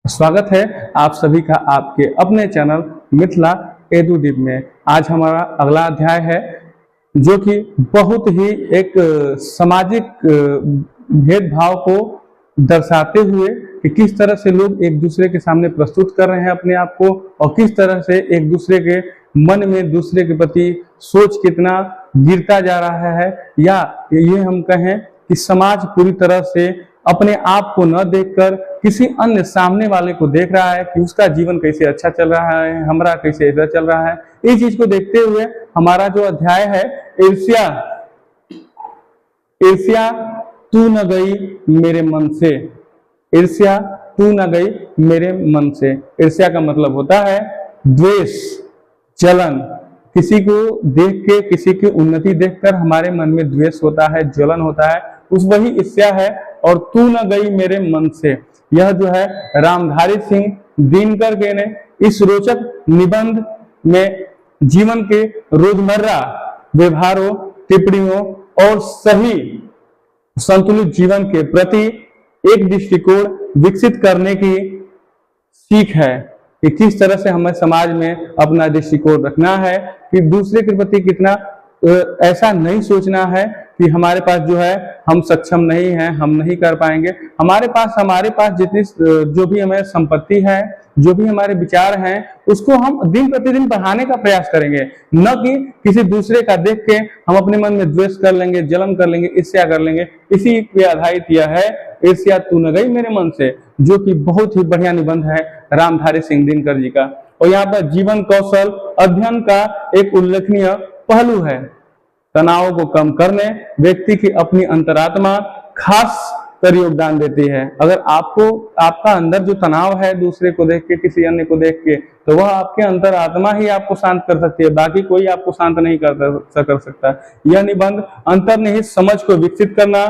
स्वागत है आप सभी का आपके अपने चैनल मिथिला एडुदीप में। आज हमारा अगला अध्याय है जो कि बहुत ही एक सामाजिक भेदभाव को दर्शाते हुए कि किस तरह से लोग एक दूसरे के सामने प्रस्तुत कर रहे हैं अपने आप को और किस तरह से एक दूसरे के मन में दूसरे के प्रति सोच कितना गिरता जा रहा है, या ये हम कहें कि समाज पूरी तरह से अपने आप को न देखकर किसी अन्य सामने वाले को देख रहा है कि उसका जीवन कैसे अच्छा चल रहा है, हमारा कैसे ऐसा चल रहा है। इस चीज को देखते हुए हमारा जो अध्याय है ईर्ष्या, ईर्ष्या तू न गई मेरे मन से, ईर्ष्या तू न गई मेरे मन से। ईर्ष्या का मतलब होता है द्वेष, जलन। किसी को देख के, किसी की उन्नति देखकर हमारे मन में द्वेष होता है, जलन होता है, उस वही ईर्ष्या है। और तू न गई मेरे मन से, यह जो है रामधारी सिंह दिनकर के ने इस रोचक निबंध में जीवन के रोजमर्रा व्यवहारों, टिप्पणियों और सही संतुलित जीवन के प्रति एक दृष्टिकोण विकसित करने की सीख है कि किस तरह से हमें समाज में अपना दृष्टिकोण रखना है, कि दूसरे के प्रति कितना ऐसा नहीं सोचना है कि हमारे पास जो है हम सक्षम नहीं हैं, हम नहीं कर पाएंगे। हमारे पास जितनी जो भी हमें संपत्ति है, जो भी हमारे विचार हैं, उसको हम दिन प्रतिदिन बढ़ाने का प्रयास करेंगे, न कि किसी दूसरे का देख के हम अपने मन में द्वेष कर लेंगे, जलन कर लेंगे, ईर्ष्या कर लेंगे। इसी पे आधारित यह है ईर्ष्या तू न गई मेरे मन से, जो कि बहुत ही बढ़िया निबंध है रामधारी सिंह दिनकर जी का। और यहाँ पर जीवन कौशल अध्ययन का एक उल्लेखनीय पहलू है। तनाव को कम करने व्यक्ति की अपनी अंतरात्मा खास कर योगदान देती है। अगर आपका अंदर जो तनाव है दूसरे को देख के, किसी अन्य को देख के, तो वह आपके अंतरात्मा ही आपको शांत कर सकती है, बाकी कोई आपको शांत नहीं कर सकता। यह निबंध अंतर्निहित समझ को विकसित करना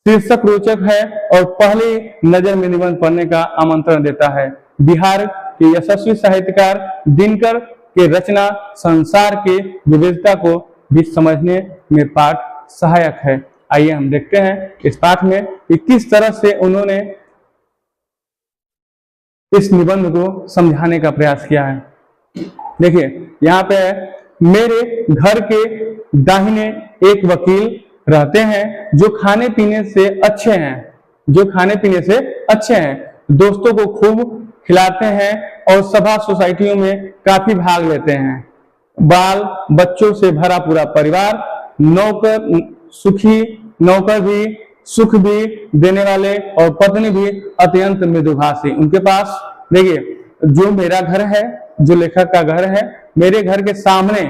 शीर्षक रोचक है और पहली नजर में निबंध पढ़ने का आमंत्रण देता है। बिहार के यशस्वी साहित्यकार दिनकर के रचना संसार के विविधता को भी समझने में पाठ सहायक है। आइए हम देखते हैं इस पाठ में कि किस तरह से उन्होंने इस निबंध को समझाने का प्रयास किया है। देखिए यहाँ पे मेरे घर के दाहिने एक वकील रहते हैं जो खाने पीने से अच्छे हैं, दोस्तों को खूब खिलाते हैं और सभा सोसाइटियों में काफी भाग लेते हैं। बाल बच्चों से भरा पूरा परिवार, नौकर भी सुख भी देने वाले और पत्नी भी अत्यंत मृदुभाषी। उनके पास देखिए, जो मेरा घर है, जो लेखक का घर है, मेरे घर के सामने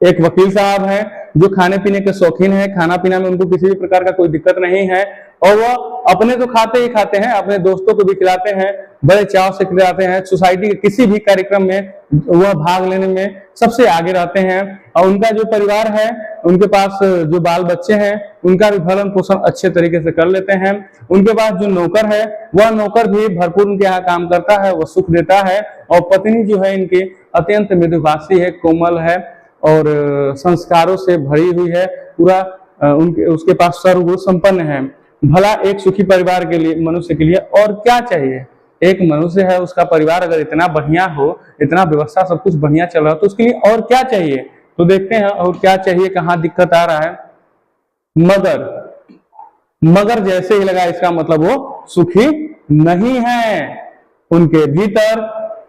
एक वकील साहब हैं जो खाने पीने के शौकीन हैं। खाना पीना में उनको किसी भी प्रकार का कोई दिक्कत नहीं है और वह अपने तो खाते ही खाते हैं, अपने दोस्तों को भी खिलाते हैं, बड़े चाव से खिलाते हैं। सोसाइटी के किसी भी कार्यक्रम में वह भाग लेने में सबसे आगे रहते हैं। और उनका जो परिवार है, उनके पास जो बाल बच्चे हैं, उनका भी भरण पोषण अच्छे तरीके से कर लेते हैं। उनके पास जो नौकर है, वह नौकर भी भरपूर उनके यहाँ काम करता है, वह सुख देता है। और पत्नी जो है इनकी अत्यंत मृदुभाषी है, कोमल है और संस्कारों से भरी हुई है, पूरा उसके पास सर्वगुण संपन्न है। भला एक सुखी परिवार के लिए, मनुष्य के लिए और क्या चाहिए। एक मनुष्य है, उसका परिवार अगर इतना बढ़िया हो, इतना व्यवस्था सब कुछ बढ़िया चल रहा हो, तो उसके लिए और क्या चाहिए। तो देखते हैं और क्या चाहिए, कहाँ दिक्कत आ रहा है। मगर जैसे ही लगा इसका मतलब वो सुखी नहीं है। उनके भीतर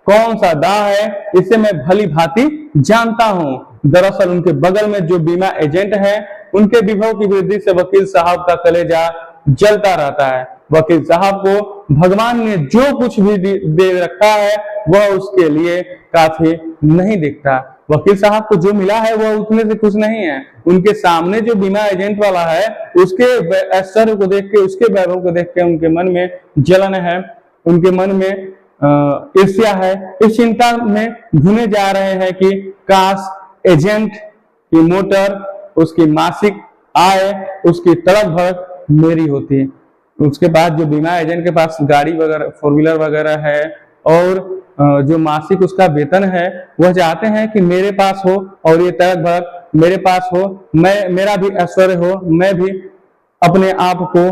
कौन सा दांव है इसे मैं भली भांति जानता हूं। दरअसल उनके बगल में जो बीमा एजेंट है, उनके विभव की वृद्धि से वकील साहब का कलेजा जलता रहता है। वकील साहब को भगवान ने जो कुछ भी दे रखा है वह उसके लिए काफी नहीं दिखता। वकील साहब को जो मिला है वह उतने से खुश नहीं है। उनके सामने जो बीमा एजेंट वाला है, उसके ऐश्वर्य को देख के, उसके वैभव को देख के उनके मन में जलन है, उनके मन में ईर्ष्या है। इस चिंता में धुने जा रहे हैं कि काश एजेंट की मोटर, उसकी मासिक आय, उसकी तड़क भड़क मेरी होती। उसके बाद जो बीमा एजेंट के पास गाड़ी वगैरह, 4 व्हीलर वगैरह है और जो मासिक उसका वेतन है, वह चाहते हैं कि मेरे पास हो और ये तड़क भड़क मेरे पास हो, मेरा भी ऐश्वर्य हो, मैं भी अपने आप को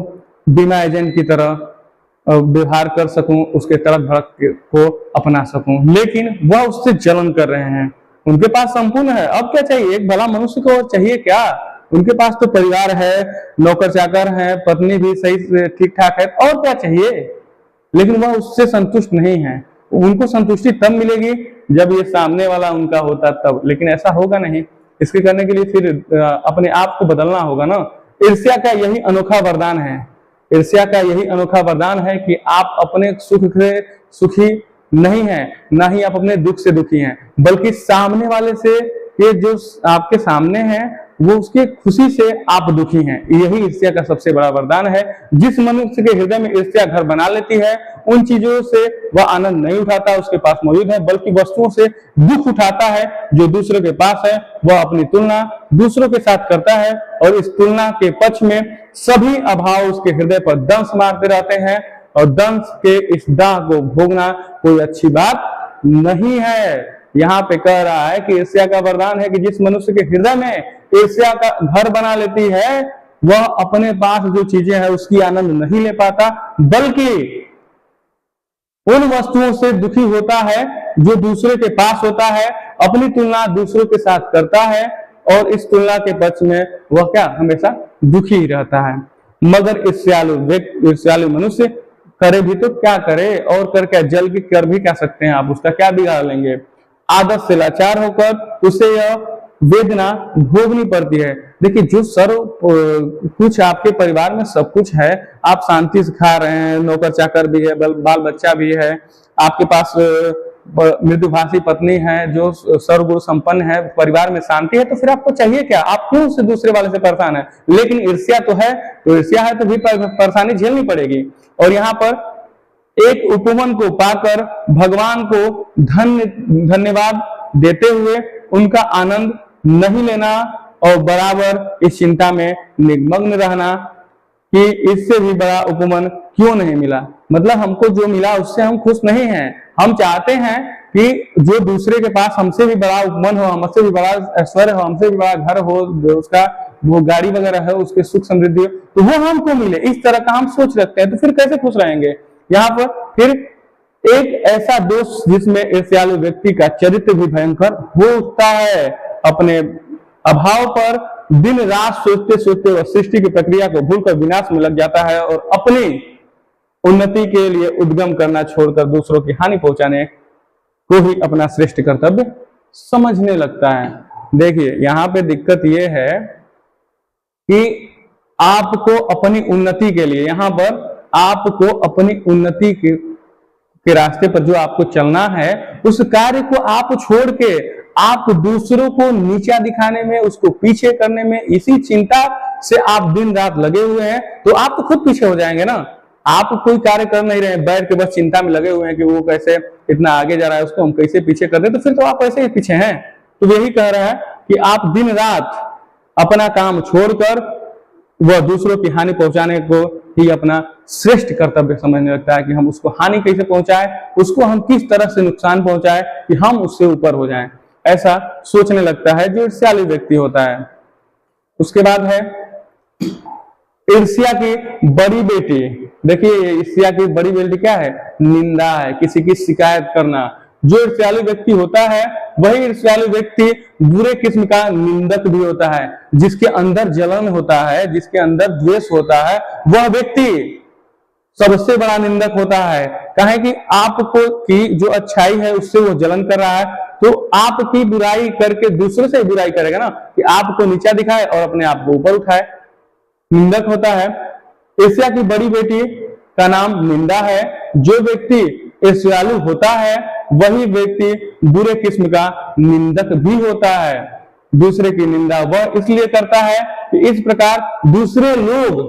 बीमा एजेंट की तरह व्यवहार कर सकूं, उसके तड़क भड़क को अपना सकूं, लेकिन वह उससे जलन कर रहे हैं। उनके पास संपूर्ण है, अब क्या चाहिए? एक भला मनुष्य को चाहिए क्या? उनके पास तो परिवार है, नौकर चाकर है, पत्नी भी सही से ठीक ठाक है, और क्या चाहिए? लेकिन वह उससे संतुष्ट नहीं है। उनको संतुष्टि तब मिलेगी जब ये सामने वाला उनका होता तब, लेकिन ऐसा होगा नहीं। इसके करने के लिए फिर अपने आप को बदलना होगा ना। ईर्ष्या का यही अनोखा वरदान है, ईर्ष्या का यही अनोखा वरदान है कि आप अपने सुख से सुखी नहीं हैं, ना ही आप अपने दुख से दुखी हैं, बल्कि सामने वाले से, ये जो आपके सामने है, वो उसकी खुशी से आप दुखी हैं। यही ईर्ष्या का सबसे बड़ा वरदान है। जिस मनुष्य के हृदय में ईर्ष्या घर बना लेती है, उन चीजों से वह आनंद नहीं उठाता उसके पास मौजूद है, बल्कि वस्तुओं से दुख उठाता है जो दूसरों के पास है। वह अपनी तुलना दूसरों के साथ करता है और इस तुलना के पक्ष में सभी अभाव उसके हृदय पर दंश मारते रहते हैं, और दंश के इस दाह को भोगना कोई अच्छी बात नहीं है। यहाँ पे कह रहा है कि ईर्ष्या का वरदान है कि जिस मनुष्य के हृदय में ईर्ष्या का घर बना लेती है, वह अपने पास जो चीजें हैं उसकी आनंद नहीं ले पाता, बल्कि उन वस्तुओं से दुखी होता है जो दूसरे के पास होता है, अपनी तुलना दूसरों के साथ करता है, और इस तुलना के पक्ष में वह क्या हमेशा दुखी रहता है। मगर ईर्ष्यालु मनुष्य करे भी तो क्या करे, और कर क्या, जल के कर भी क्या सकते हैं आप, उसका क्या बिगाड़ लेंगे। आदत से लाचार होकर उसे यह वेदना भोगनी पड़ती है। देखिए, जो सर्व कुछ आपके परिवार में सब कुछ है, आप शांति से खा रहे हैं, नौकर चाकर भी है, बाल बच्चा भी है, आपके पास मृदुभाषी पत्नी है जो सर्वगुण संपन्न है, परिवार में शांति है, तो फिर आपको चाहिए क्या? आप क्यों से दूसरे वाले से परेशान है? लेकिन ईर्ष्या तो है, तो ईर्ष्या है तो भी परेशानी झेलनी पड़ेगी। और यहाँ पर एक उपवन को पाकर भगवान को धन्यवाद देते हुए उनका आनंद नहीं लेना और बराबर इस चिंता में निमग्न रहना कि इससे भी बड़ा उपवन क्यों नहीं मिला। मतलब हमको जो मिला उससे हम खुश नहीं हैं। हम चाहते हैं कि जो दूसरे के पास हमसे भी बड़ा उपवन हो, हमसे भी बड़ा ऐश्वर्य हो, हमसे भी बड़ा घर हो, उसका वो गाड़ी वगैरह है, उसके सुख समृद्धि हो, तो वो हमको मिले। इस तरह का हम सोच रखते हैं, तो फिर कैसे खुश रहेंगे। यहाँ पर फिर एक ऐसा दोष जिसमें ईर्ष्यालु व्यक्ति का चरित्र भी भयंकर हो उठता है। अपने अभाव पर दिन रात सोचते सोचते वह सृष्टि की प्रक्रिया को भूलकर विनाश में लग जाता है और अपनी उन्नति के लिए उद्गम करना छोड़कर दूसरों की हानि पहुंचाने को ही अपना श्रेष्ठ कर्तव्य समझने लगता है। देखिए, यहाँ पे दिक्कत यह है कि आपको अपनी उन्नति के लिए, यहाँ पर आपको अपनी उन्नति के रास्ते पर जो आपको चलना है, उस कार्य को आप छोड़ के आप दूसरों को नीचा दिखाने में, उसको पीछे करने में, इसी चिंता से आप दिन रात लगे हुए हैं, तो आप तो खुद पीछे हो जाएंगे ना। आप कोई कार्य कर नहीं रहे हैं, बैठ के बस चिंता में लगे हुए हैं कि वो कैसे इतना आगे जा रहा है, उसको हम कैसे पीछे कर दे, तो फिर तो आप ऐसे ही पीछे हैं। तो यही कह रहा है कि आप दिन रात अपना काम छोड़कर वह दूसरों की हानि पहुंचाने को ही अपना श्रेष्ठ कर्तव्य समझने लगता है कि हम उसको हानि कैसे पहुंचाए, उसको हम किस तरह से नुकसान पहुंचाए कि हम उससे ऊपर हो जाएं, ऐसा सोचने लगता है जो ईर्ष्यालु व्यक्ति होता है। उसके बाद है ईर्ष्या की बड़ी बेटी। देखिए, ईर्ष्या की बड़ी बेटी क्या है? निंदा है, किसी की शिकायत करना। जो ईर्ष्यालु व्यक्ति होता है वही ईर्ष्यालु व्यक्ति बुरे किस्म का निंदक भी होता है। जिसके अंदर जलन होता है, जिसके अंदर द्वेष होता है, वह व्यक्ति सबसे बड़ा निंदक होता है। कहे कि आपको की जो अच्छाई है उससे वो जलन कर रहा है, तो आपकी बुराई करके दूसरों से बुराई करेगा ना, कि आपको नीचा दिखाए और अपने आप को ऊपर उठाए, निंदक होता है। ईर्ष्या की बड़ी बेटी का नाम निंदा है। जो व्यक्ति ईर्ष्यालु होता है वही व्यक्ति बुरे किस्म का निंदक भी होता है। दूसरे की निंदा वह इसलिए करता है कि इस प्रकार दूसरे लोग,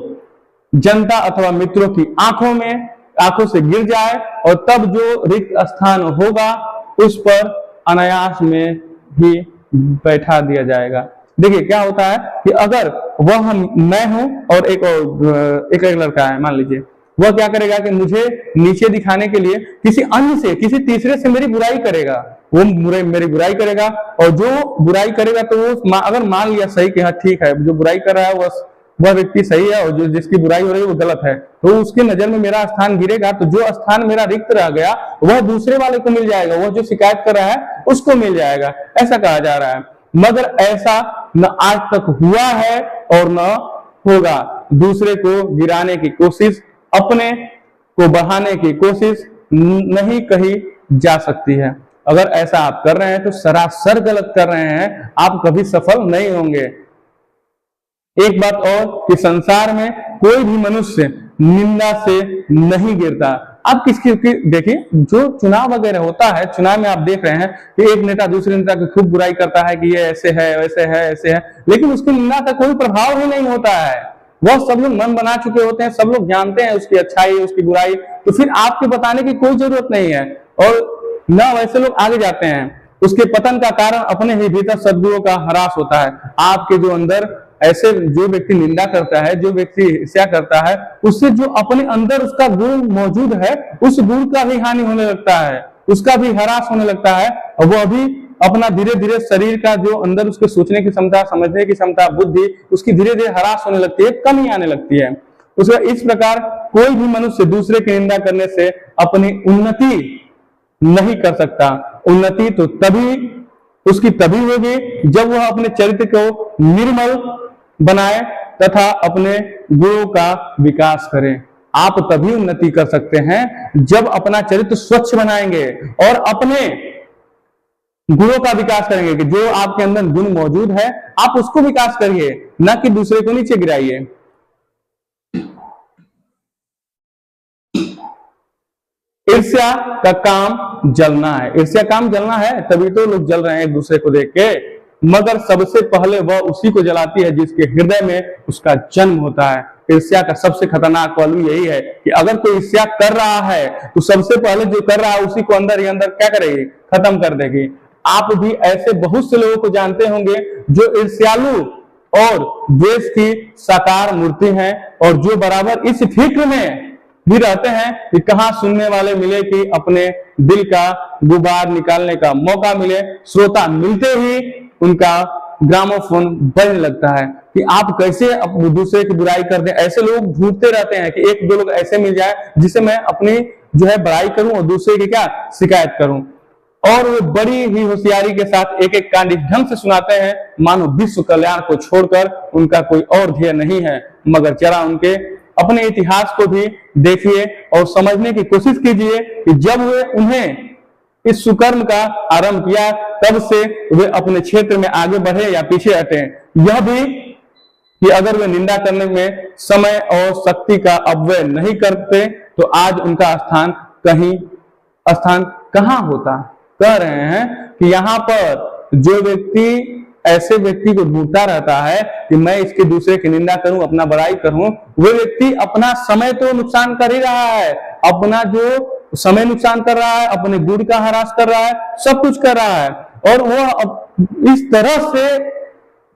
जनता अथवा मित्रों की आंखों से गिर जाए, और तब जो रिक्त स्थान होगा उस पर अनायास में ही बैठा दिया जाएगा। देखिए, क्या होता है कि अगर वह मैं हूं और एक लड़का है, मान लीजिए, वह क्या करेगा कि मुझे नीचे दिखाने के लिए किसी अन्य से, किसी तीसरे से मेरी बुराई करेगा। वो मेरी बुराई करेगा, और जो बुराई करेगा तो वो अगर मान लिया सही कि हाँ ठीक है, जो बुराई कर रहा है वह व्यक्ति सही है और जो जिसकी बुराई हो रही है वो गलत है, तो उसकी नजर में मेरा स्थान गिरेगा, तो जो स्थान मेरा रिक्त रह गया वह दूसरे वाले को मिल जाएगा, वह जो शिकायत कर रहा है उसको मिल जाएगा, ऐसा कहा जा रहा है। मगर ऐसा न आज तक हुआ है और न होगा। दूसरे को गिराने की कोशिश, अपने को बढ़ाने की कोशिश नहीं कही जा सकती है। अगर ऐसा आप कर रहे हैं तो सरासर गलत कर रहे हैं, आप कभी सफल नहीं होंगे। एक बात और कि संसार में कोई भी मनुष्य निंदा से नहीं गिरता। अब किसकी देखिए, जो चुनाव वगैरह होता है, चुनाव में आप देख रहे हैं कि एक नेता दूसरे नेता की खूब बुराई करता है कि ये ऐसे है, वैसे है, ऐसे है, लेकिन उसकी निंदा का कोई प्रभाव ही नहीं होता है। वह सब लोग मन बना चुके होते हैं, सब लोग जानते हैं उसकी अच्छाई, उसकी बुराई, तो फिर आपके बताने की कोई जरूरत नहीं है। और न वैसे लोग आगे जाते हैं। उसके पतन का कारण अपने ही भीतर सद्गुणों का ह्रास होता है। आपके जो अंदर ऐसे जो व्यक्ति निंदा करता है, जो व्यक्ति ईर्ष्या करता है, उससे जो अपने अंदर उसका गुण मौजूद है, उस गुण का भी हानि होने लगता है, उसका भी ह्रास होने लगता है, और वो अभी अपना धीरे धीरे शरीर का जो अंदर उसके सोचने की क्षमता, समझने की क्षमता, बुद्धि, उसकी धीरे धीरे ह्रास होने लगती है, कमी आने लगती है। उसका इस प्रकार कोई भी मनुष्य दूसरे की निंदा करने से अपनी उन्नति नहीं कर सकता। उन्नति तो उसकी तभी होगी जब वह अपने चरित्र को निर्मल बनाए तथा अपने गुणों का विकास करें। आप तभी उन्नति कर सकते हैं जब अपना चरित्र स्वच्छ बनाएंगे और अपने गुणों का विकास करेंगे कि जो आपके अंदर गुण मौजूद है आप उसको विकास करिए, न कि दूसरे को नीचे गिराइए। ईर्ष्या का काम जलना है। ईर्ष्या काम जलना है, तभी तो लोग जल रहे हैं एक दूसरे को देख के। मगर सबसे पहले वह उसी को जलाती है जिसके हृदय में उसका जन्म होता है। ईर्ष्या का सबसे खतरनाक पहलू यही है कि अगर कोई ईर्ष्या कर रहा है तो सबसे पहले जो कर रहा है उसी को अंदर ही अंदर क्या करेगी, खत्म कर देगी। आप भी ऐसे बहुत से लोगों को जानते होंगे जो ईर्ष्यालु और द्वेष की साकार मूर्ति हैं, और जो बराबर इस फिक्र में भी रहते हैं कि कहां सुनने वाले मिले कि अपने दिल का गुबार निकालने का मौका मिले। श्रोता मिलते ही उनका ग्रामोफोन बजने लगता है कि आप कैसे दूसरे की बुराई कर दें। ऐसे लोग ढूंढते रहते हैं कि एक दो लोग ऐसे मिल जाए जिसे मैं अपनी जो है बड़ाई करूं और दूसरे की क्या शिकायत करूं, और वो बड़ी ही होशियारी के साथ एक एक कांड इस ढंग से सुनाते हैं मानो विश्व कल्याण को छोड़कर उनका कोई और ध्येय नहीं है। मगर जरा उनके अपने इतिहास को भी देखिए और समझने की कोशिश कीजिए कि जब वे उन्हें इस सुकर्म का आरंभ किया तब से वे अपने क्षेत्र में आगे बढ़े या पीछे हटे। यह भी कि अगर वे निंदा करने में समय और शक्ति का अपव्यय नहीं करते तो आज उनका स्थान कहां होता। कह रहे हैं कि यहाँ पर जो व्यक्ति ऐसे व्यक्ति को ढूंढता रहता है कि मैं इसके दूसरे की निंदा करूं, अपना बड़ाई करूं, वो व्यक्ति अपना समय तो नुकसान कर ही रहा है, अपना जो समय नुकसान कर रहा है, अपने गुण का ह्रास कर रहा है, सब कुछ कर रहा है। और वह इस तरह से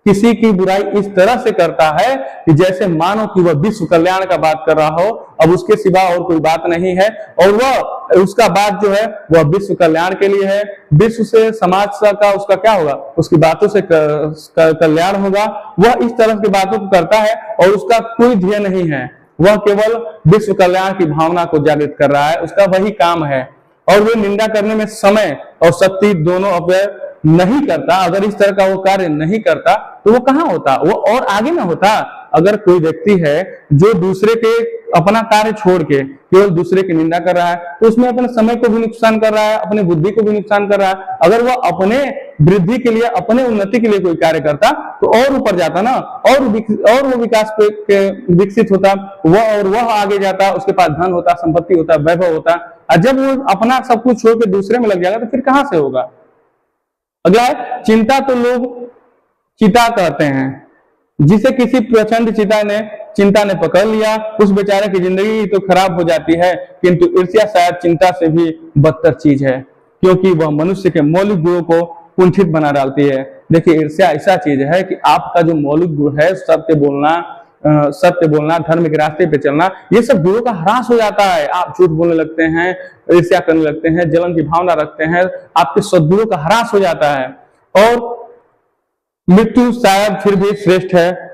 किसी की बुराई इस तरह से करता है कि जैसे मानो कि वह विश्व कल्याण का बात कर रहा हो, अब उसके सिवा और कोई बात नहीं है, और वह उसका बात जो है वह विश्व कल्याण के लिए है। विश्व से समाज का उसका क्या होगा, उसकी बातों से कल्याण होगा। वह इस तरह की बातों को करता है और उसका कोई ध्येय नहीं है, वह केवल विश्व कल्याण की भावना को जागृत कर रहा है, उसका वही काम है। और वे निंदा करने में समय और शक्ति दोनों अपव्यय नहीं करता। अगर इस तरह का वो कार्य नहीं करता तो वो कहां होता, वो और आगे ना होता। अगर कोई व्यक्ति है जो दूसरे के अपना कार्य छोड़ के केवल दूसरे की निंदा कर रहा है तो उसमें अपने समय को भी नुकसान कर रहा है, अपने बुद्धि को भी नुकसान कर रहा है। अगर वह अपने वृद्धि के लिए, अपने उन्नति के लिए कोई कार्य करता तो और ऊपर जाता ना, और वो विकास पे विकसित होता, वह आगे जाता, उसके पास धन होता, संपत्ति होता, वैभव होता। और जब वो अपना सब कुछ छोड़ के दूसरे में लग जाएगा तो फिर कहां से होगा। अगला है चिंता। तो लोग चिता कहते हैं, जिसे किसी प्रचंड चिंता ने पकड़ लिया उस बेचारे की जिंदगी तो खराब हो जाती है। किंतु ईर्ष्या शायद चिंता से भी बदतर चीज है, क्योंकि वह मनुष्य के मौलिक गुणों को कुंठित बना डालती है। देखिए, ईर्ष्या ऐसा चीज है कि आपका जो मौलिक गुण है, सत्य बोलना, धर्म के रास्ते पे चलना, ये सब गुणों का ह्रास हो जाता है। आप झूठ बोलने लगते हैं, ईर्ष्या करने लगते हैं, जलन की भावना रखते हैं, आपके सद्गुणों का ह्रास हो जाता है। और मृत्यु शायद फिर भी श्रेष्ठ है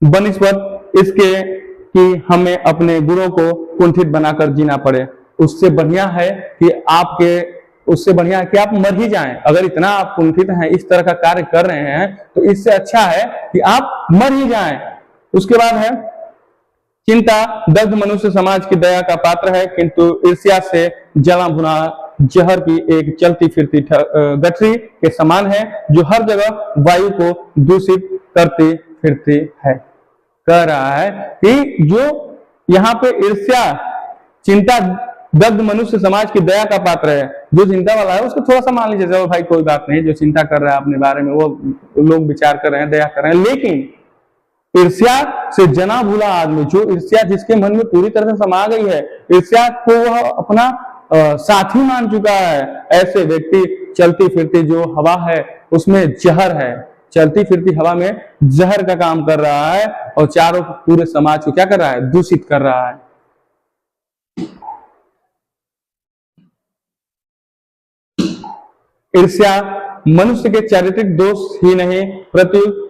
बनिस्बत इसके कि हमें अपने गुणों को कुंठित बनाकर जीना पड़े। उससे बढ़िया है कि आप मर ही जाएं। अगर इतना आप कुंठित हैं, इस तरह का कार्य कर रहे हैं, तो इससे अच्छा है कि आप मर ही जाएं। उसके बाद है चिंता। दग्ध मनुष्य समाज की दया का पात्र है, किंतु ईर्ष्या से जला भुना जहर की एक चलती फिरती गठरी के समान है, जो हर जगह वायु को दूषित करती फिरती है। कह रहा है कि जो यहाँ पे ईर्ष्या, चिंता दग्ध मनुष्य समाज की दया का पात्र है। जो चिंता वाला है उसको थोड़ा सा मान लीजिए, चलो भाई कोई बात नहीं, जो चिंता कर रहा है अपने बारे में वो लोग विचार कर रहे हैं, दया कर रहे हैं। लेकिन ईर्ष्या से जना भूला आदमी, जो ईर्ष्या जिसके मन में पूरी तरह से समा गई है, ईर्ष्या को वह अपना साथी मान चुका है, ऐसे व्यक्ति चलती फिरती जो हवा है उसमें जहर है, चलती फिरती हवा में जहर का काम कर रहा है और चारों पूरे समाज को क्या कर रहा है, दूषित कर रहा है। ईर्ष्या मनुष्य के चारित्रिक दोष ही नहीं, प्रत्युत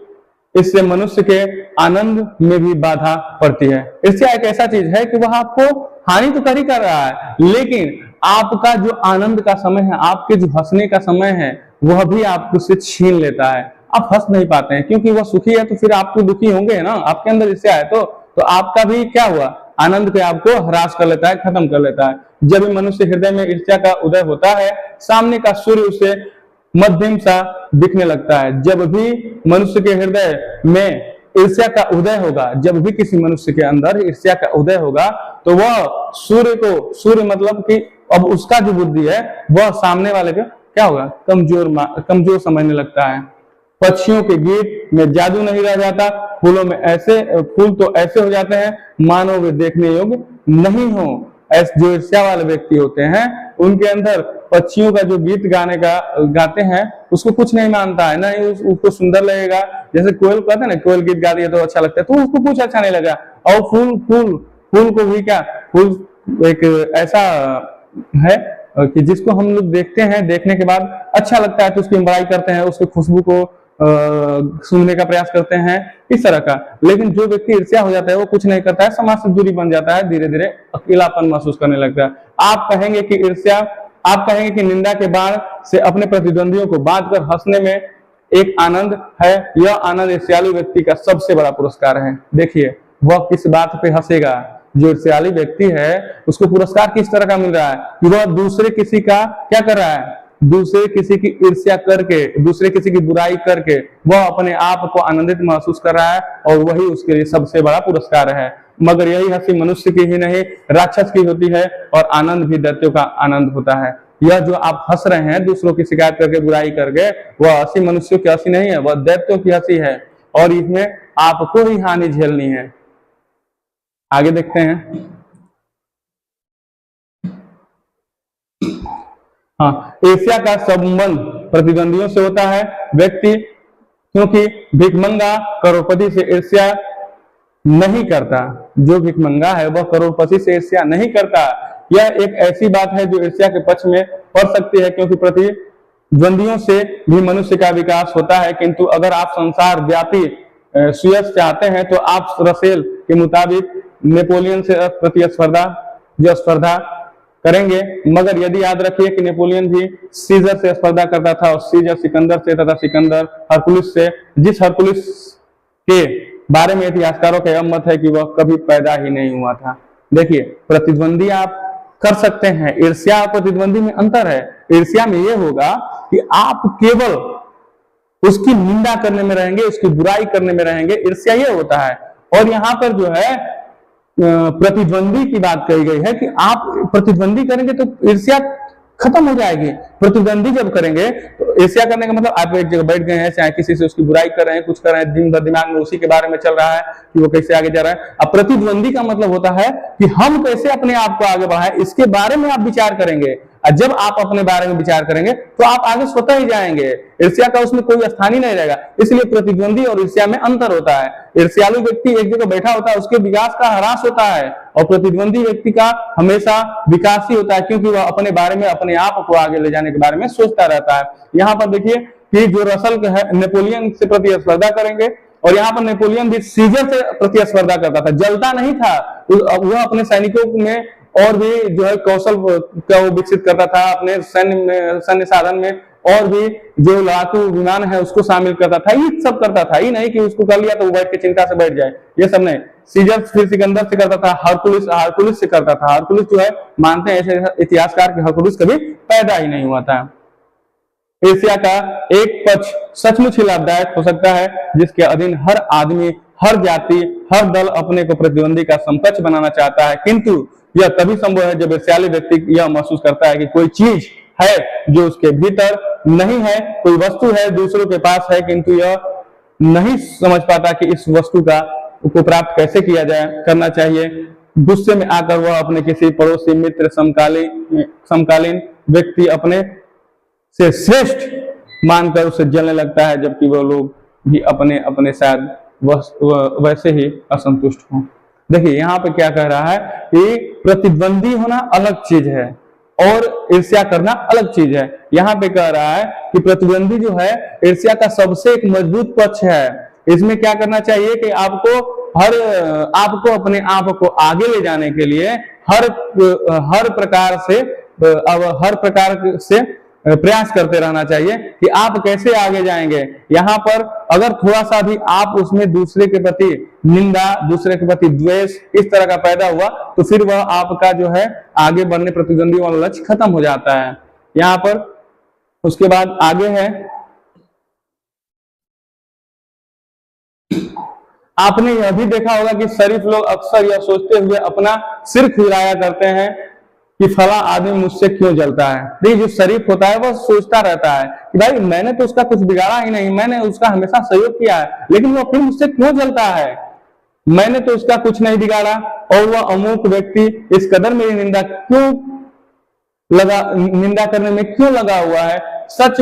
इससे मनुष्य के आनंद में भी बाधा पड़ती है। ईर्ष्या एक ऐसा चीज है कि वह आपको हानि तो कर ही कर रहा है, लेकिन आपका जो आनंद का समय है, आपके जो हंसने का समय है, वह भी आपको से छीन लेता है। आप हंस नहीं पाते हैं क्योंकि वह सुखी है, तो फिर आप तो दुखी होंगे ना। आपके अंदर ईर्ष्या है तो आपका भी क्या हुआ, आनंद के आपको हरास कर लेता है, खत्म कर लेता है। जब भी मनुष्य हृदय में ईर्ष्या का उदय होता है, सामने का सूर्य उसे मध्यम सा दिखने लगता है। जब भी मनुष्य के हृदय में ईर्ष्या का उदय होगा, जब भी किसी मनुष्य के अंदर ईर्ष्या का उदय होगा, तो वह सूर्य मतलब कि अब उसका जो बुद्धि है वह सामने वाले का क्या होगा, कमजोर समझने लगता है। पक्षियों के गीत में जादू नहीं रह जाता, फूल तो ऐसे हो जाते हैं मानो वे देखने योग्य नहीं हो। ऐसे जो ईर्ष्या वाले व्यक्ति होते हैं, उनके अंदर पक्षियों का जो गीत गाते हैं उसको कुछ नहीं मानता है, ना ही उसको सुंदर लगेगा। जैसे कोयल कहते हैं ना, कोयल गीत गा रही है तो अच्छा लगता है, तो उसको कुछ अच्छा नहीं लगा। और फूल को भी क्या, फूल एक ऐसा है कि जिसको हम लोग देखते हैं, देखने के बाद अच्छा लगता है तो उसकी बड़ाई करते हैं, उसकी खुशबू को सुनने का प्रयास करते हैं, इस तरह का। लेकिन जो व्यक्ति ईर्ष्या हो जाता है वो कुछ नहीं करता है, समाज से दूरी बन जाता है, धीरे धीरे अकेलापन महसूस करने लगता है। आप कहेंगे कि निंदा के बाण से अपने प्रतिद्वंदियों को बांधकर हंसने में एक आनंद है। यह आनंद ईर्ष्यालु व्यक्ति का सबसे बड़ा पुरस्कार है। देखिए वह किस बात पे हंसेगा। जो ईर्ष्यालु व्यक्ति है उसको पुरस्कार किस तरह का मिल रहा है कि वह दूसरे किसी का क्या कर रहा है, दूसरे किसी की ईर्ष्या करके, दूसरे किसी की बुराई करके वह अपने आप को आनंदित महसूस कर रहा है, और वही उसके लिए सबसे बड़ा पुरस्कार है। मगर यही हंसी मनुष्य की ही नहीं, राक्षस की होती है, और आनंद भी दैत्यों का आनंद होता है। यह जो आप हंस रहे हैं दूसरों की शिकायत करके, बुराई करके, वह हंसी मनुष्यों की हंसी नहीं है, वह दैत्यों की हंसी है, और इसमें आपको ही हानि झेलनी है। आगे देखते हैं। हाँ, ईर्ष्या का संबंध प्रतिद्वंदियों से होता है। व्यक्ति क्योंकि भिखमंगा करोड़पति से ईर्ष्या नहीं करता, जो भिखमंगा है वह करोड़पति से ईर्ष्या नहीं करता। यह एक ऐसी बात है जो ईर्ष्या के पक्ष में पड़ सकती है, क्योंकि प्रतिद्वंदियों से भी मनुष्य का विकास होता है। किंतु अगर आप संसार व्यापी सुयश चाहते हैं तो आप रसेल के मुताबिक नेपोलियन से स्पर्धा करेंगे। मगर यदि याद रखिए कि नेपोलियन भी सीजर से स्पर्धा करता था, और सीजर सिकंदर से तथा सिकंदर हरकुलिस से। जिस हरकुलिस के बारे में इतिहासकारों का यह मत है कि वह कभी पैदा ही नहीं हुआ था। देखिए, प्रतिद्वंदी आप कर सकते हैं, ईर्ष्या और प्रतिद्वंदी में अंतर है। ईर्ष्या में यह होगा कि आप केवल उसकी निंदा करने में रहेंगे, उसकी बुराई करने में रहेंगे, ईर्ष्या ये होता है। और यहाँ पर जो है प्रतिद्वंदी की बात कही गई है कि आप प्रतिद्वंदी करेंगे तो ईर्ष्या खत्म हो जाएगी। प्रतिद्वंदी जब करेंगे तो ईर्ष्या करने का मतलब आप एक जगह बैठ गए हैं, चाहे किसी से उसकी बुराई कर रहे हैं, कुछ कर रहे हैं, दिन भर दिमाग में उसी के बारे में चल रहा है कि वो कैसे आगे जा रहा है। अब प्रतिद्वंदी का मतलब होता है कि हम कैसे अपने आप को आगे बढ़ाएं, इसके बारे में आप विचार करेंगे। और जब आप अपने बारे में विचार करेंगे तो आप आगे स्वतः ही जाएंगे, ईर्ष्या का उसमें कोई स्थान ही नहीं रहेगा। इसलिए प्रतिद्वंदी और ईर्ष्या में अंतर होता है। ईर्ष्यालु व्यक्ति एक जगह बैठा होता है, उसके विकास का ह्रास होता है, और प्रतिद्वंदी व्यक्ति का हमेशा विकास ही होता है, क्योंकि वह अपने बारे में, अपने आप को आगे ले जाने के बारे में सोचता रहता है। यहाँ पर देखिए कि जो रसल है नेपोलियन से प्रतिस्पर्धा करेंगे, और यहाँ पर नेपोलियन भी सीजर से प्रतिस्पर्धा करता था, जलता नहीं था। वह अपने सैनिकों में और भी जो है कौशल का वो विकसित करता था, अपने सैन्य साधन में और भी जो लड़ाकू विमान है उसको शामिल करता था। ये सब करता था, ये नहीं कि उसको कर लिया तो वो बैठ के चिंता से बैठ जाए, ये सब नहीं। सीजर फिर सिकंदर से करता था, हरकुलिस से करता था। हरकुलिस जो है मानते हैं ऐसे इतिहासकार कि हरकुलिस कभी पैदा ही नहीं हुआ था। एशिया का एक पक्ष सचमुच ही लाभदायक हो सकता है, जिसके अधीन हर आदमी, हर जाति, हर दल अपने को प्रतिद्वंदी का समकक्ष बनाना चाहता है, किंतु यह तभी संभव है जब ईर्ष्यालु व्यक्ति यह महसूस करता है कि कोई चीज है जो उसके भीतर नहीं है, कोई वस्तु है दूसरों के पास है, किंतु यह नहीं समझ पाता कि इस वस्तु को प्राप्त कैसे किया जाए, करना चाहिए। गुस्से में आकर वह अपने किसी पड़ोसी, मित्र, समकालीन व्यक्ति अपने से श्रेष्ठ मानकर उसे जलने लगता है, जबकि वह लोग भी अपने अपने शायद वैसे ही असंतुष्ट हों। देखिए यहाँ पे क्या कह रहा है कि प्रतिद्वंदी होना अलग चीज है और ईर्ष्या करना अलग चीज है। यहाँ पे कह रहा है कि प्रतिद्वंदी जो है ईर्ष्या का सबसे एक मजबूत पक्ष है। इसमें क्या करना चाहिए कि आपको अपने आप को आगे ले जाने के लिए हर प्रकार से प्रयास करते रहना चाहिए कि आप कैसे आगे जाएंगे। यहाँ पर अगर थोड़ा सा भी आप उसमें दूसरे के प्रति निंदा, दूसरे के प्रति द्वेष इस तरह का पैदा हुआ तो फिर वह आपका जो है आगे बढ़ने प्रतिद्वंदी वाला लक्ष्य खत्म हो जाता है। यहाँ पर उसके बाद आगे है, आपने यह भी देखा होगा कि शरीफ लोग अक्सर यह सोचते हुए अपना सिर खुजलाया करते हैं कि फला आदमी मुझसे क्यों जलता है। देखिए जो शरीफ होता है वह सोचता रहता है कि भाई मैंने तो उसका कुछ बिगाड़ा ही नहीं, मैंने उसका हमेशा सहयोग किया है, लेकिन वह फिर मुझसे क्यों जलता है। मैंने तो उसका कुछ नहीं बिगाड़ा और वह अमुक व्यक्ति इस कदर मेरी निंदा करने में क्यों लगा हुआ है। सच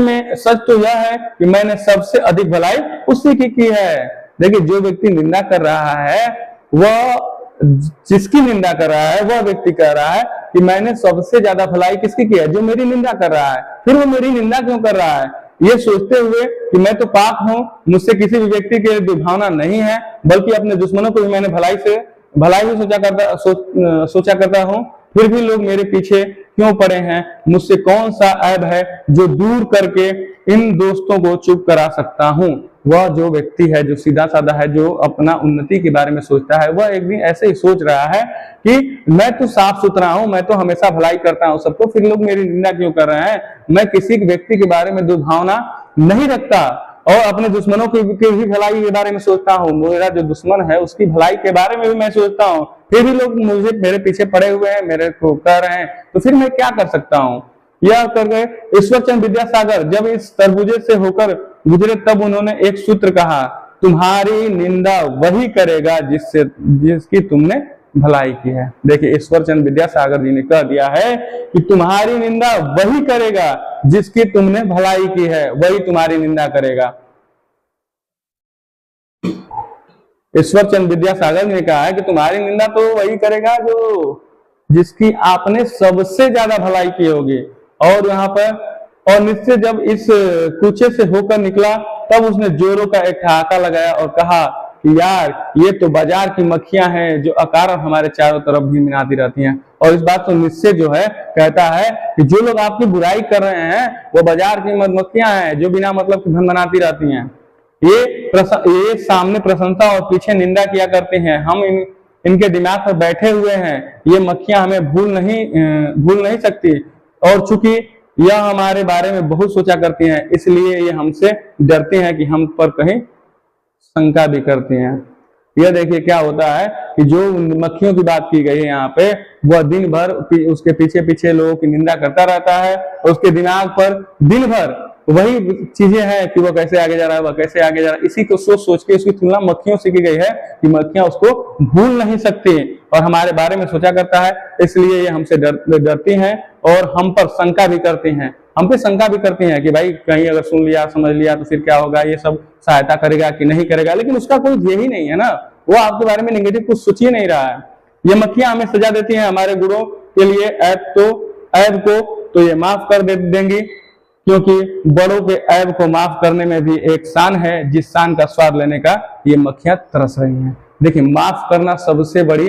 तो यह है कि मैंने सबसे अधिक भलाई उसी की है। देखिए जो व्यक्ति निंदा कर रहा है, वह जिसकी निंदा कर रहा है वह व्यक्ति कह रहा है कि मैंने सबसे ज्यादा भलाई किसकी की है, जो मेरी निंदा कर रहा है। फिर वो मेरी निंदा क्यों कर रहा है, ये सोचते हुए कि मैं तो पाक हूं, मुझसे किसी भी व्यक्ति के दुर्भावना नहीं है, बल्कि अपने दुश्मनों को भी मैंने भलाई ही सोचा करता हूं। फिर भी लोग मेरे पीछे क्यों पड़े हैं, मुझसे कौन सा ऐब है जो दूर करके इन दोस्तों को चुप करा सकता हूं। वह जो व्यक्ति है जो सीधा साधा है, जो अपना उन्नति के बारे में सोचता है, वह एक दिन ऐसे ही सोच रहा है कि मैं तो साफ सुथरा हूं, मैं तो हमेशा भलाई करता हूं सबको, फिर लोग मेरी निंदा क्यों कर रहे हैं। मैं किसी व्यक्ति के बारे में दुर्भावना नहीं रखता और अपने दुश्मनों की भी भलाई के बारे में सोचता हूँ। मेरा जो दुश्मन है उसकी भलाई के बारे में भी मैं सोचता हूँ, फिर भी लोग मेरे पीछे पड़े हुए हैं, मेरे को कह रहे हैं, तो फिर मैं क्या कर सकता हूँ। यह कर गए ईश्वरचंद्र विद्यासागर जब इस तरबूजे से होकर गुजरे तब उन्होंने एक सूत्र कहा, तुम्हारी निंदा वही करेगा जिसकी तुमने भलाई की है। देखिए ईश्वरचंद्र विद्यासागर जी ने कह दिया है कि तुम्हारी निंदा वही करेगा जिसकी तुमने भलाई की है, वही तुम्हारी निंदा करेगा। ईश्वरचंद्र विद्यासागर ने कहा है कि तुम्हारी निंदा तो वही करेगा जिसकी आपने सबसे ज्यादा भलाई की होगी। और यहाँ पर और निश्चय जब इस कूचे से होकर निकला तब उसने जोरों का एक ठहाका लगाया और कहा कि यार ये तो बाजार की मक्खियां हैं जो अकारण हमारे चारों तरफ भी मिनाती रहती हैं। और इस बात को निश्चय जो है कहता है कि जो लोग आपकी बुराई कर रहे हैं वो बाजार की मधुमक्खियां हैं जो बिना मतलब की भनभनाती रहती हैं। ये सामने प्रशंसा और पीछे निंदा किया करते हैं, हम इनके दिमाग पर बैठे हुए हैं, ये मक्खियां हमें भूल नहीं सकती और चूंकि यह हमारे बारे में बहुत सोचा करती हैं, इसलिए ये हमसे डरते हैं कि हम पर कहीं शंका भी करते हैं। यह देखिए क्या होता है कि जो मक्खियों की बात की गई है यहाँ पे, वह दिन भर उसके पीछे पीछे लोगों की निंदा करता रहता है और उसके दिमाग पर दिन भर वही चीजें हैं कि वह कैसे आगे जा रहा है, वह कैसे आगे जा रहा है। इसी को सोच के उसकी तुलना मक्खियों से की गई है कि मक्खियां उसको भूल नहीं सकती और हमारे बारे में सोचा करता है, इसलिए ये हमसे डरती हैं और हम पर शंका भी करते हैं। हम पे शंका भी करते हैं कि भाई कहीं अगर सुन लिया समझ लिया तो फिर क्या होगा, ये सब सहायता करेगा कि नहीं करेगा, लेकिन उसका कोई ध्येय ही नहीं है ना, वो आपके बारे में निगेटिव कुछ सोच ही नहीं रहा है। ये मक्खियां हमें सजा देती हैं हमारे गुणों के लिए, ऐब को तो ये माफ कर देंगी क्योंकि बड़ों के ऐब को माफ करने में भी एक शान है, जिस शान का स्वाद लेने का ये मक्खियां तरस रही हैं। देखिए, माफ करना सबसे बड़ी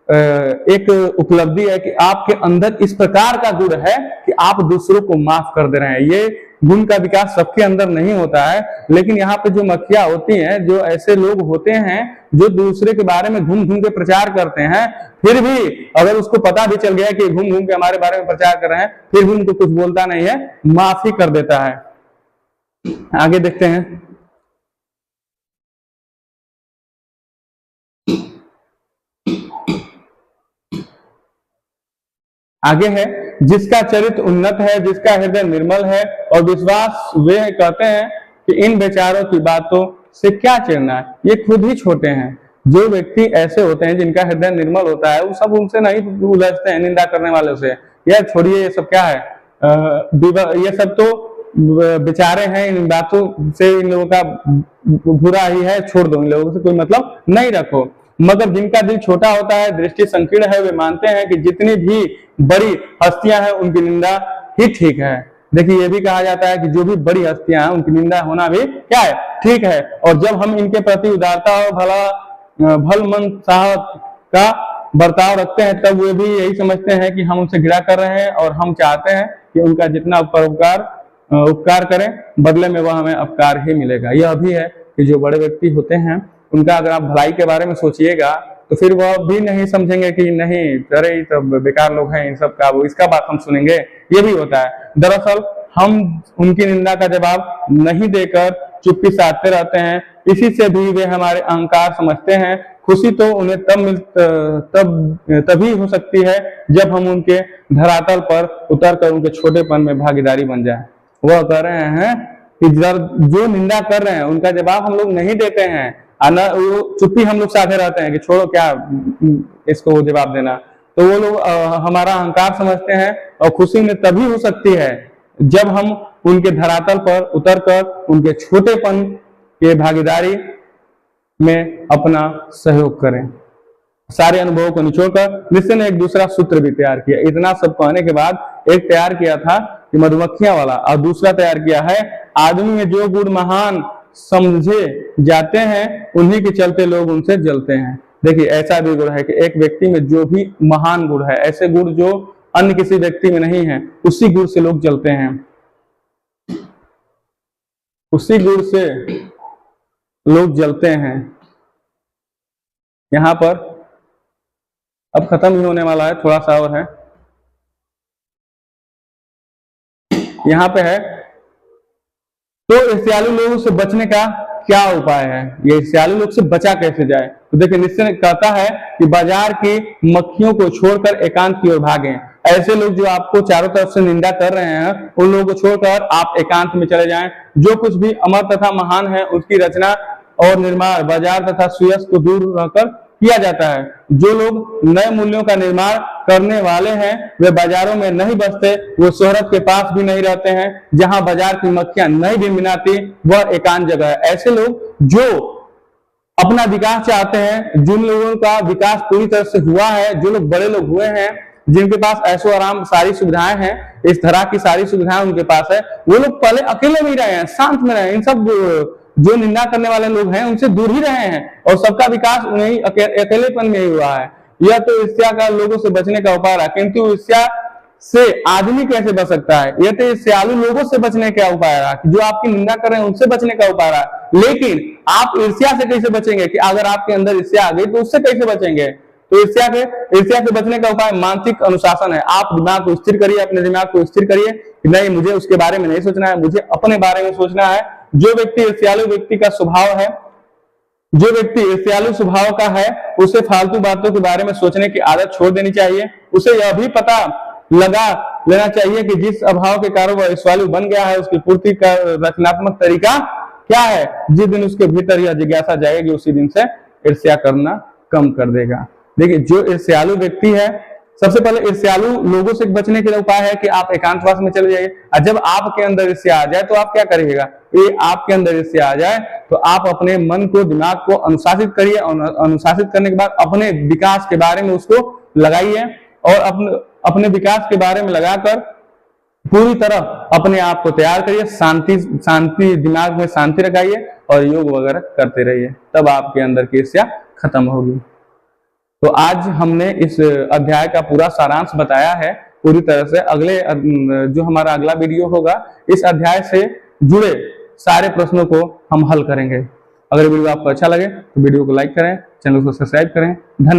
एक उपलब्धि है कि आपके अंदर इस प्रकार का गुण है कि आप दूसरों को माफ कर दे रहे हैं। ये गुण का विकास सबके अंदर नहीं होता है, लेकिन यहाँ पे जो मक्खियां होती हैं, जो ऐसे लोग होते हैं जो दूसरे के बारे में घूम घूम के प्रचार करते हैं, फिर भी अगर उसको पता भी चल गया कि घूम घूम के हमारे बारे में प्रचार कर रहे हैं, फिर भी उनको कुछ बोलता नहीं है, माफ ही कर देता है। आगे देखते हैं। आगे है, जिसका चरित्र उन्नत है, जिसका हृदय निर्मल है और विश्वास, वे कहते हैं कि इन बेचारों की बातों से क्या चिढ़ना है, ये खुद ही छोटे हैं। जो व्यक्ति ऐसे होते हैं जिनका हृदय निर्मल होता है, वो सब उनसे नहीं उलझते हैं निंदा करने वालों से। यार छोड़िए, ये सब क्या है, ये सब तो बेचारे हैं, इन बातों से इन लोगों का बुरा ही है, छोड़ दो, इन लोगों से कोई मतलब नहीं रखो। मगर जिनका दिल छोटा होता है, दृष्टि संकीर्ण है, वे मानते हैं कि जितनी भी बड़ी हस्तियां हैं उनकी निंदा ही ठीक है। देखिए, ये भी कहा जाता है कि जो भी बड़ी हस्तियां हैं उनकी निंदा होना भी क्या है, ठीक है। और जब हम इनके प्रति उदारता और भल मन साहब का बर्ताव रखते हैं, तब वे भी यही समझते हैं कि हम उनसे घृणा कर रहे हैं और हम चाहते हैं कि उनका जितना उपकार करें, बदले में वह हमें अपकार ही मिलेगा। यह भी है कि जो बड़े व्यक्ति होते हैं उनका अगर आप भलाई के बारे में सोचिएगा तो फिर वह भी नहीं समझेंगे कि नहीं, अरे तो बेकार लोग हैं, इन सब का वो इसका बात हम सुनेंगे। ये भी होता है। दरअसल हम उनकी निंदा का जवाब नहीं देकर चुप्पी साधते रहते हैं। इसी से भी वे हमारे अहंकार समझते हैं। खुशी तो उन्हें तभी हो सकती है जब हम उनके धरातल पर उतर कर उनके छोटेपन में भागीदारी बन जाए। वह कह रहे हैं कि जो निंदा कर रहे हैं उनका जवाब हम लोग नहीं देते हैं, वो चुप्पी हम लोग साधे रहते हैं कि छोड़ो, क्या इसको वो जवाब देना। तो वो लोग हमारा अहंकार समझते हैं। और खुशी में तभी हो सकती है जब हम उनके धरातल पर उतरकर उनके छोटेपन के भागीदारी में अपना सहयोग करें। सारे अनुभवों को निचोड़कर निश्चय ने एक दूसरा सूत्र भी तैयार किया। इतना सब कहने के बाद एक तैयार किया था कि मधुमक्खियां वाला, और दूसरा तैयार किया है, आदमी में जो गुण महान समझे जाते हैं उन्हीं के चलते लोग उनसे जलते हैं। देखिए, ऐसा भी गुण है कि एक व्यक्ति में जो भी महान गुण है, ऐसे गुण जो अन्य किसी व्यक्ति में नहीं है, उसी गुण से लोग जलते हैं, उसी गुण से लोग जलते हैं। यहां पर अब खत्म ही होने वाला है, थोड़ा सा और है। यहां पे है, तो ईर्ष्यालु लोगों से बचने का क्या उपाय है, ये ईर्ष्यालु लोग से बचा कैसे जाए। तो देखिए, निश्चय कहता है कि बाजार की मक्खियों को छोड़कर एकांत की ओर भागें। ऐसे लोग जो आपको चारों तरफ से निंदा कर रहे हैं, उन लोगों को छोड़कर आप एकांत में चले जाएं। जो कुछ भी अमर तथा महान है उसकी रचना और निर्माण बाजार तथा सुयश को दूर रहकर किया जाता है। जो लोग नए मूल्यों का निर्माण करने वाले हैं वे बाजारों में नहीं बसते, वो शोहरत के पास भी नहीं रहते हैं। जहां बाजार की मक्खियां नहीं भिनभिनाती वह एकांत जगह है। ऐसे लोग जो अपना विकास चाहते हैं, जिन लोगों का विकास पूरी तरह से हुआ है, जो लोग बड़े लोग हुए हैं, जिनके पास ऐशो आराम सारी सुविधाएं हैं, इस तरह की सारी सुविधाएं उनके पास है, वो लोग पहले अकेले नहीं रहे हैं, शांत में रहे। इन सब जो निंदा करने वाले लोग हैं उनसे दूर ही रहे हैं और सबका विकास उन्हें अकेलेपन में ही हुआ है। यह तो ईर्ष्या का लोगों से बचने का उपाय है, किंतु ईर्ष्या से आदमी कैसे बच सकता है? यह तो ईर्ष्यालु लोगों से बचने का उपाय रहा, जो आपकी निंदा कर रहे हैं उनसे बचने का उपाय रहा। लेकिन आप ईर्ष्या से कैसे बचेंगे कि अगर आपके अंदर ईर्ष्या आ गई तो उससे कैसे बचेंगे? तो ईर्ष्या से बचने का उपाय मानसिक अनुशासन है। आप दिमाग को स्थिर करिए, अपने दिमाग को स्थिर करिए कि नहीं, मुझे उसके बारे में नहीं सोचना है, मुझे अपने बारे में सोचना है। जो व्यक्ति ईर्ष्यालु व्यक्ति का स्वभाव है, जो व्यक्ति ईर्ष्यालु स्वभाव का है, उसे फालतू बातों के बारे में सोचने की आदत छोड़ देनी चाहिए। उसे यह भी पता लगा लेना चाहिए कि जिस अभाव के कारण वह ईर्ष्यालु बन गया है उसकी पूर्ति का रचनात्मक तरीका क्या है। जिस दिन उसके भीतर यह जिज्ञासा जाएगी उसी दिन से ईर्ष्या करना कम कर देगा। देखिए, जो ईर्ष्यालु व्यक्ति है, सबसे पहले ईर्ष्यालु लोगों से बचने के लिए उपाय है कि आप एकांतवास में चले जाइए। और जब आपके अंदर ईर्ष्या आ जाए तो आप क्या करिएगा? ये आपके अंदर ईर्ष्या आ जाए तो आप अपने मन को, दिमाग को अनुशासित करिए और अनुशासित करने के बाद अपने विकास के बारे में उसको लगाइए और अपने विकास के बारे में लगाकर पूरी तरह अपने आप को तैयार करिए, शांति दिमाग में शांति रखाइए और योग वगैरह करते रहिए, तब आपके अंदर की ईर्ष्या खत्म होगी। तो आज हमने इस अध्याय का पूरा सारांश बताया है पूरी तरह से। अगले जो हमारा अगला वीडियो होगा, इस अध्याय से जुड़े सारे प्रश्नों को हम हल करेंगे। अगर वीडियो आपको अच्छा लगे तो वीडियो को लाइक करें, चैनल को सब्सक्राइब करें। धन्यवाद।